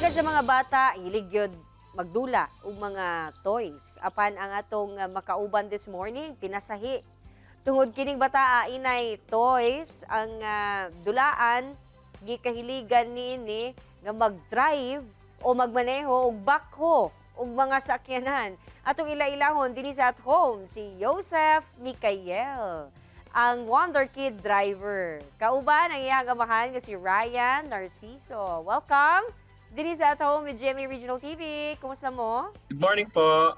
Dagan sa mga bata, hilig gyud magdula og mga toys. Apan ang atong makauban this morning, pinasahi. Tungod kining bata inay toys ang dulaan gikahiligan niini nga mag-drive o magmaneho og bakho og mga sakyanan. Atong ila-ilahon dinhi sa at home si Joseph Micael, ang Wonder Kid driver. Kauban ang iyang amahan nga si Ryan Narciso. Welcome! Diri sa at home with GMA Regional TV. Kumusta mo? Good morning po.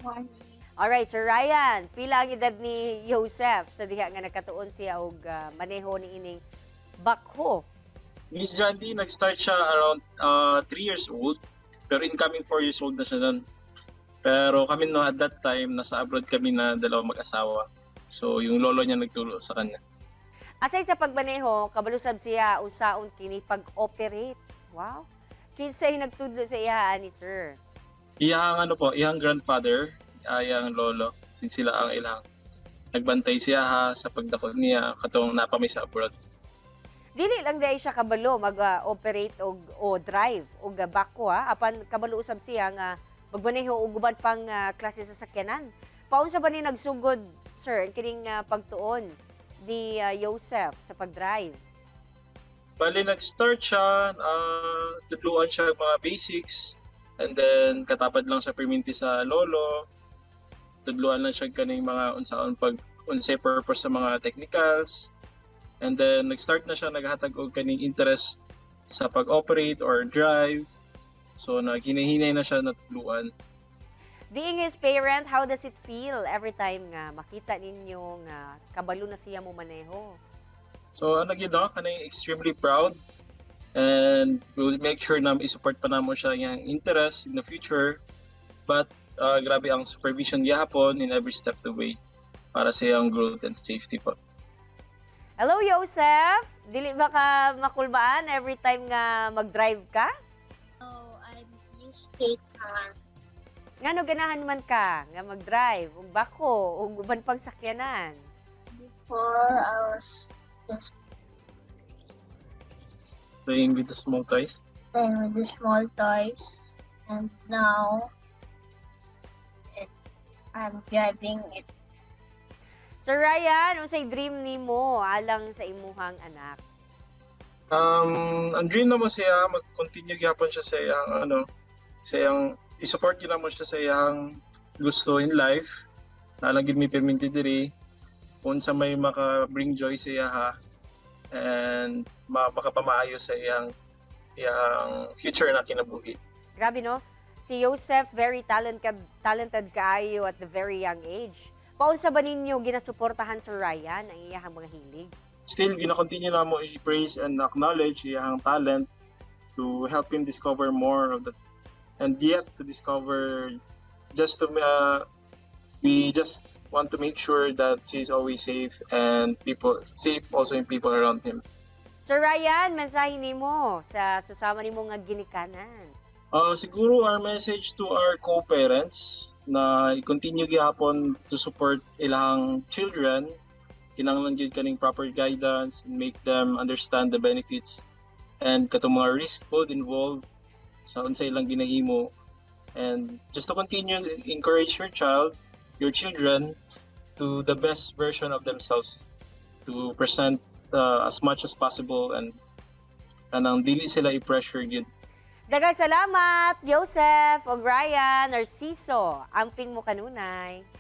Morning. Alright, Sir Ryan, pila ang edad ni Joseph sa diha nga nagkatuon siya og maneho ni ining bakho? Miss Jandy, nag-start siya around 3 years old. Pero incoming 4 years old na siya nun. Pero kami no, at that time, nasa abroad kami na dalawang mag-asawa. So yung lolo niya nagturo sa kanya. Asay sa pagmaneho, kabalusab siya unsaon kini pag-operate. Wow. Kinsay nagtudlo sa iya ni Sir? Iyang iyang grandfather, iyang lolo, since sila ang ilang nagbantay siya sa pagdakot niya katong napami sa abroad. Dili lang dahil siya kabalo mag-operate o drive o bakho apan kabalo usab siya nga magmaneho og uban pang klase sa sakyanan. Paunsa ba ni nagsugod, Sir, kining pagtuon ni Joseph sa pag-drive? Bali, nag-start siya, tutuluan siya mga basics, and then katapad lang siya perminti sa lolo, tutuluan lang siya kaning mga unsaon unsay purpose sa mga technicals, and then nag-start na siya naghatag og kaning interest sa pag-operate or drive, so naghinay-hinay na siya natuluan. Being his parent, how does it feel every time nga makita ninyo nga kabalo na siya mo maneho? So yun kanang extremely proud, and we'll make sure na i-support pa namo siya yung interest in the future, but grabe ang supervision gihapon in every step of the way para sa iyang growth and safety po. Hello, Joseph! Dili ba ka makulbaan every time nga mag-drive ka? So, I'm used to it. Ngano ganahan man ka nga mag-drive, ug bakho, ug uban pang sakyanan? Before, I was just Playing with the small toys. playing with the small toys. And now, I'm driving it. Sir Ryan, unsay dream nimo alang sa imuhang anak? Ang dream na mo siya, mag-continue gyapon siya sa iyang sa iyang i-support gyud mo siya sa iyang gusto in life. Nalagid mi perminti diri unsa may maka-bring joy sa iya and makapamaayo sa iyang future na kinabuhi. Grabe no? Si Joseph very talented kaayo at the very young age. Paunsa ba ninyo ginasuportahan Sir Ryan ang iyahang mga hilig? Still, gina-continue na mo i-praise and acknowledge iyang talent to help him discover more of that, and yet to discover just to we just want to make sure that he's always safe and safe also in people around him. Sir Ryan, mensahe nimo sa susama nimo nga ginikanan. Siguro our message to our co-parents na i-continue gyapon to support ilang children, kinahanglan gyud kaning proper guidance and make them understand the benefits and katong mga risk pod involved sa unsay ilang ginahimo, and just to continue encourage your children to the best version of themselves, to present as much as possible, and kanang dili sila i-pressure gyud. Daghang salamat, Joseph ug Ryan Narciso. Amping mo kanunay.